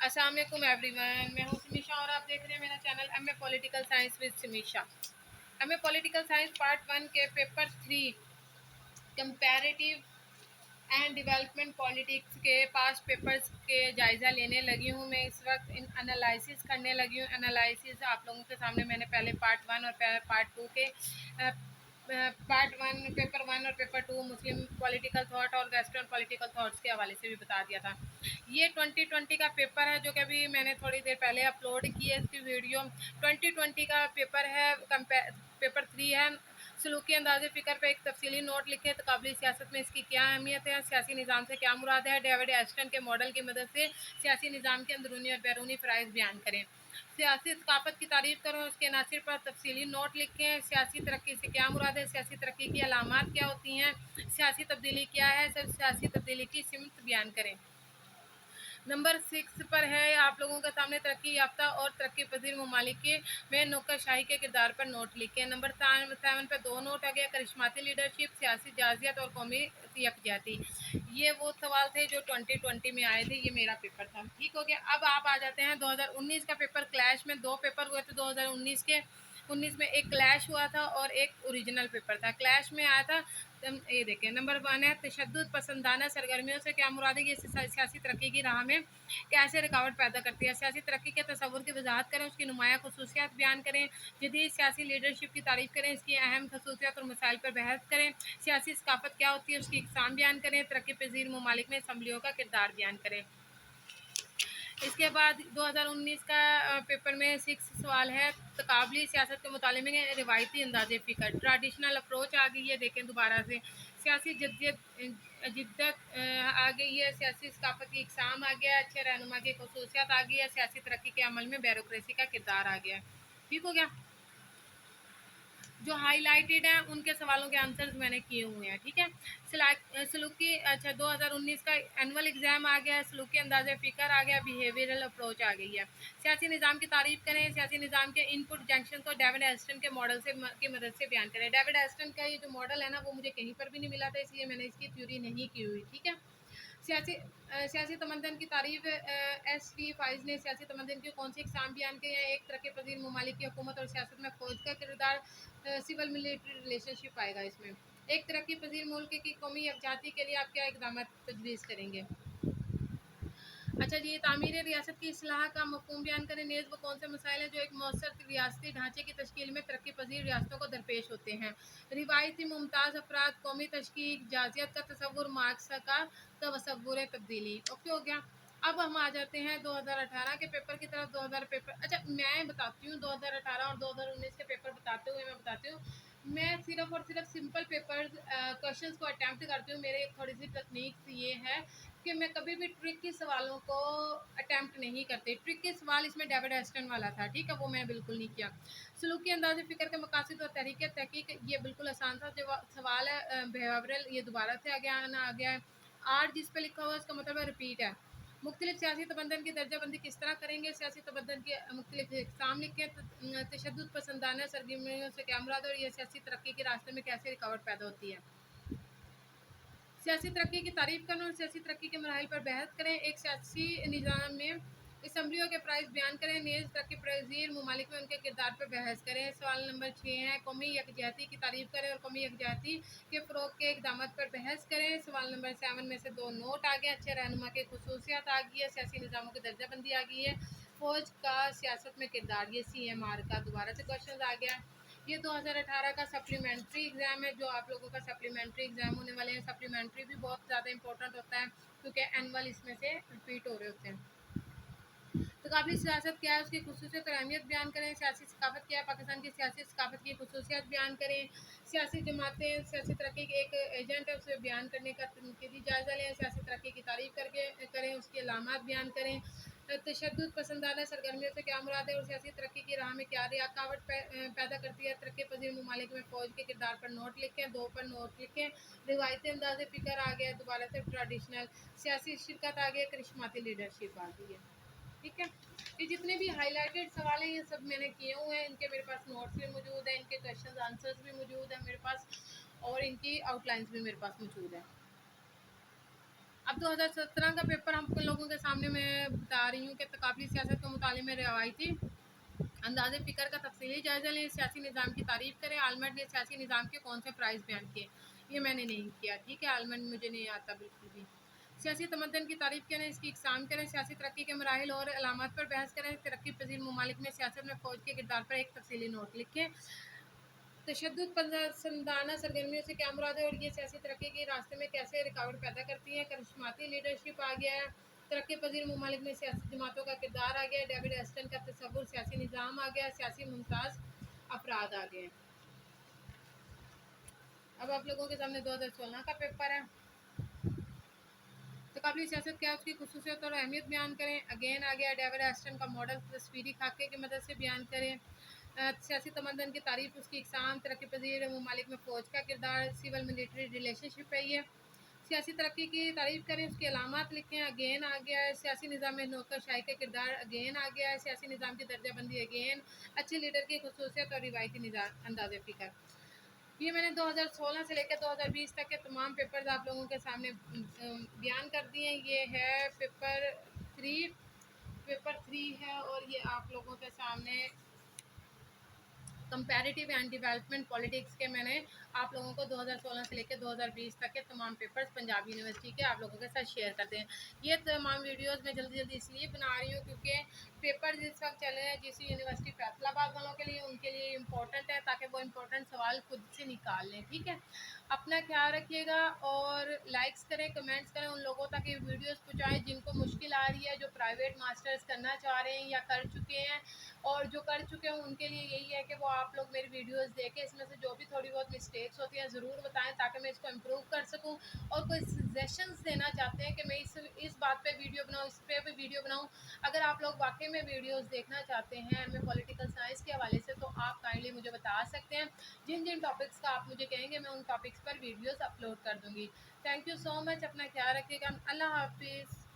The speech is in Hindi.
अस्सलाम वालेकुम एवरीवन, मैं हूँ समीशा और आप देख रहे हैं मेरा channel MA political science with Samisha. MA political science part 1 के paper 3 comparative and development politics के पास पेपर्स के जायज़ा लेने लगी हूँ। मैं इस वक्त इन एनालिसिस करने लगी हूँ। एनालिसिस आप लोगों के सामने मैंने पहले पार्ट 1 और पार्ट 2 के पार्ट 1 पेपर 1 और पेपर 2 मुस्लिम पॉलिटिकल थॉट और वेस्टर्न पॉलिटिकल थॉट्स के हवाले से भी बता दिया था। ये 2020 का पेपर है जो कि अभी मैंने थोड़ी देर पहले अपलोड की है इसकी वीडियो। 2020 का पेपर है, पेपर 3 है। सलूकी अंदाज़े फ़िक्र पे एक तफसीली नोट लिखे। तकाबली सियासत में इसकी क्या अहमियत है, सियासी निज़ाम से क्या मुराद है। डेविड एस्टन के मॉडल की मदद से सियासी निज़ाम के अंदरूनी और बैरूनी फ़राइज़ बयान करें। सियासी सकाफ़त की तारीफ़ करो, उसके अनासिर पर तफसीली नोट लिखें। सियासी तरक्की से क्या मुराद है, सियासी तरक्की की अलामात क्या होती हैं, सियासी तब्दीली क्या है, सियासी तब्दीली की सिमत बयान करें। नंबर 6 पर है आप लोगों के सामने तरक्की याफ्ता और तरक्की पजीर ममालिक के में नौकरशाही के किरदार पर नोट लिखे। नंबर 7 पर 2 नोट आ गया, करिश्माती लीडरशिप, सियासी जाजियत और कौमी यकजहती। ये वो सवाल थे जो 2020 में आए थे। ये मेरा पेपर था, ठीक हो गया। अब आप आ जाते हैं 2019 का पेपर। क्लैश में 2 पेपर हुए थे 2019 के। 19 में एक क्लैश हुआ था और एक ओरिजिनल पेपर था। क्लैश में आया था, ये देखें, नंबर 1 है तशद्दुद पसंदाना सरगर्मियों से क्या मुराद है। ये सियासी तरक्की की राह में कैसे रुकावट पैदा करती है। सियासी तरक्की के तस्वुर की वजाहत करें, उसकी नुमाया खसूसियात बयान करें। जदीद सियासी लीडरशिप की तारीफ़ करें, इसकी अहम खसूसियात और मसाइल पर बहस करें। सियासी सकाफ़त क्या होती है, उसकी इकसाम बयान करें। तरक्की पजीर ममालिक में असम्बलियों का किरदार बयान करें। इसके बाद 2019 का पेपर में 6 सवाल है, तकाबली सियासत के मुताले में रिवायती अंदाज़े फ़िक्र, ट्रेडिशनल अप्रोच आ गई है। देखें दोबारा से, सियासी जिद्दत आ गई है, सियासी सकाफ़त की इकसाम आ गया, अच्छे रहनुमा की खसूसियात आ गई है, सियासी तरक्की के अमल में ब्यूरोक्रेसी का किरदार आ गया है। ठीक हो गया। जो हाईलाइटेड हैं उनके सवालों के आंसर्स मैंने किए हुए हैं, ठीक है। सलूकी, अच्छा, 2019 का एनुअल एग्जाम आ गया, सलूकी अंदाज़े फ़िक्र आ गया, बिहेवियरल अप्रोच आ गई है। सियासी निज़ाम की तारीफ़ करें, सियासी निज़ाम के इनपुट जंक्शन को डेविड एस्टन के मॉडल से की मदद से बयान करें। डेविड एस्टन का ये जो मॉडल है ना, वो मुझे कहीं पर भी नहीं मिला था, इसलिए मैंने इसकी थ्योरी नहीं की हुई, ठीक है। सियासी तमद्दन की तारीफ एस.टी. फाइज ने सियासी तमद्दन की कौन सी इकसाम बयान की है। एक तरक्की पजीर ममालिक की हुकूमत और सियासत में फ़ौज का किरदार, सिविल मिलिट्री रिलेशनशिप आएगा इसमें। एक तरक्की पजीर मुल्क की कौमी यकजहती के लिए आप क्या इकदाम तजवीज़ करेंगे। अच्छा जी, तामीर रियासत की इस्लाह का मफ़हूम बयान करें। नेज़ वो कौन से मसाइल हैं जो एक मौसर रियासती ढांचे की तश्कील में तरक्की पजीर रियासतों को दरपेश होते हैं। रिवायती मुमताज़ अफराद, कौमी तशकील, जाजियत का तसव्वुर, मार्क्स का तसव्वुर तब्दीली। ओके हो गया। अब हम आ जाते हैं 2018 के पेपर की तरफ। 2000 पेपर, अच्छा मैं बताती हूँ 2018 और 2019 के पेपर बताते हुए मैं बताती हूँ। मैं सिर्फ और सिर्फ सिंपल पेपर्स क्वेश्चंस को अटैम्प्ट करती हूँ। मेरे एक थोड़ी सी तकनीक ये है कि मैं कभी भी ट्रिकी सवालों को अटैम्प्ट नहीं करती। ट्रिकी सवाल इसमें डेविड एस्टन वाला था, ठीक है, वो मैंने बिल्कुल नहीं किया। सलूकी अंदाज़े फ़िक्र के मकासद और तहरीक तहकीक, ये बिल्कुल आसान सा सवाल है। बिहेवियरल, ये दोबारा से आ गया है। आर जिस पे लिखा हुआ है उसका मतलब है रिपीट है। मुख्तलिफ सियासी तबदन की दर्जाबंदी किस तरह करेंगे। सियासी तबदन के मुख्तलिफ इकसाम लिखें। तशद्दुद पसंदाना सरगर्मियों से क्या मुराद है और ये सियासी तरक्की के रास्ते में कैसे रुकावट पैदा होती है। सियासी तरक्की की तारीफ़ करना और सियासी तरक्की के मराहिल पर बहस करें। एक सियासी निज़ाम में असम्बलियों के प्राइस बयान करें। नेज़ तरक्की पजीर ममालिक में उनके किरदार पर बहस करें। सवाल नंबर 6 है, कौमी यकजहती की तारीफ़ करें और कौमी यकजहती के फ़रोग के इक़दाम पर बहस करें। सवाल नंबर 7 में से 2 नोट आ गया, अच्छे रहनुमा की खसूसियात आ गई है, सियासी निज़ामों की दर्जाबंदी आ गई है, फ़ौज का सियासत में किरदार, ये CMR का दोबारा से क्वेश्चन आ गया। ये 2018 का सप्लीमेंट्री एग्ज़ाम है, जो आप लोगों का सप्लीमेंट्री एग्ज़ाम होने वाले हैं। सप्लीमेंट्री भी बहुत ज़्यादा इंपॉर्टेंट होता है क्योंकि एनुअल इसमें से रिपीट हो रहे होते हैं। तो काबिल सियासत क्या है, उसकी खसूसियत और अहमियत बयान करें। सियासी सकाफ़त क्या है, पाकिस्तान की सियासी सकाफ़त की खसूसियात बयान करें। सियासी जमातें सियासी तरक्की के एक एजेंट है, उसे बयान करने का तनकीदी जायज़ा लें। सियासी तरक्की की तारीफ़ करके करें, उसकी अलामात बयान करें। तशद्दुद पसंदाना सरगर्मियों से क्या मुराद है और सियासी तरक्की की राह में क्या रुकावट पैदा करती है। तरक्की पजीर ममालिक में फ़ौज के किरदार पर नोट लिखें। 2 पर नोट लिखें। रिवायती अंदाज़े फ़िक्र आ गया, दोबारा से ट्रेडिशनल सियासी शिरकत आ गई, करिश्माती लीडरशिप आ गई है, ठीक है। ये जितने भी हाईलाइटेड सवाल हैं ये सब मैंने किए हुए हैं। इनके मेरे पास नोट्स भी मौजूद हैं, इनके क्वेश्चंस आंसर्स भी मौजूद हैं मेरे पास, और इनकी आउटलाइंस भी मेरे पास मौजूद है। अब 2017 का पेपर हम लोगों के सामने मैं बता रही हूँ कि तकाबली सियासत के मुताले में रवायती अंदाज़े फ़िक्र का तफसीली जायज़ा लें, सियासी निज़ाम की तारीफ़ करें। आलमट ने सियासी निज़ाम के कौन से प्राइस बयान किए? ये मैंने नहीं किया, ठीक है? आलमट मुझे नहीं आता बिल्कुल भी। सियासी तमद्दन की तारीफ़ करें, इसकी इकसाम करें, सियासी तरक्की के मराहिल और अलामत पर बहस करें, तरक्की पज़ीर ममालिक में सियासत में फ़ौज के किरदार पर एक तफसीली नोट लिखें। तशद्दुद पसंदाना सरगर्मियों से क्या मुराद है और ये सियासी तरक्की के रास्ते में कैसे रुकावट पैदा करती हैं? करिश्माती लीडरशिप आ गया है, तरक्की पजीर ममालिक में सियासी जमातों का किरदार आ गया है, डेविड एस्टन का तस्वुर सियासी निज़ाम आ गया है, सियासी मुमताज़ अफराद आ गए हैं। अब आप लोगों के सामने 2016 का पेपर है। तकाबली सियासत क्या है, उसकी खुसूसियत और अहमियत बयान करें। अगेन आ गया डेविड एस्टन का मॉडल तस्वीरी खाके की मदद से बयान करें। सियासी तमद्दन की तारीफ, उसकी इकसाम, तरक्की पजीर ममालिक में फ़ौज का किरदार, सिविल मिलिट्री रिलेशनशिप है ये। सियासी तरक्की की तारीफ करें, उसकी अलामत लिखें। अगेन आ गया है सियासी निज़ाम में नौकरशाही का किरदार, अगेन आ गया है सियासी निज़ाम की दर्जाबंदी, अगेन अच्छे लीडर की खसूसियत और रिवायती अंदाज़े फ़िक्र। ये मैंने 2016 से लेकर 2020 तक के तमाम पेपर्स आप लोगों के सामने बयान कर दिए हैं। ये है पेपर थ्री है और ये आप लोगों के सामने कंपैरेटिव एंड डेवलपमेंट पॉलिटिक्स के मैंने आप लोगों को 2016 से लेकर 2020 तक के तमाम पेपर्स पंजाब यूनिवर्सिटी के आप लोगों के साथ शेयर करते हैं। ये तमाम वीडियोस मैं जल्दी जल्दी इसलिए बना रही हूँ क्योंकि पेपर जिस वक्त चल रहे हैं जीसी यूनिवर्सिटी फैसलाबाद वालों के लिए, उनके लिए इम्पोर्टेंट है ताकि वो इम्पोर्टेंट सवाल खुद से निकाल लें, ठीक है? अपना ख्याल रखिएगा और लाइक्स करें, कमेंट्स करें, उन लोगों तक ये वीडियोस पहुँचाएँ जिनको मुश्किल आ रही है, जो प्राइवेट मास्टर्स करना चाह रहे हैं या कर चुके हैं, और जो कर चुके हैं उनके लिए यही है कि वो आप लोग मेरी वीडियोस देखें, इसमें से जो भी थोड़ी बहुत मिस्टेक्स होती हैं ज़रूर बताएं ताकि मैं इसको इम्प्रूव कर सकूं। और कोई सजेशंस देना चाहते हैं कि मैं इस बात पे वीडियो बनाऊं, इस पे भी वीडियो बनाऊं, अगर आप लोग वाकई में वीडियोस देखना चाहते हैं मैं पॉलिटिकल साइंस के हवाले से, तो आप काइंडली मुझे बता सकते हैं। जिन जिन टॉपिक्स का आप मुझे कहेंगे मैं उन टॉपिक्स पर वीडियोज़ अपलोड कर दूँगी। थैंक यू सो मच, अपना ख्याल रखिएगा। अल्लाह हाफिज़।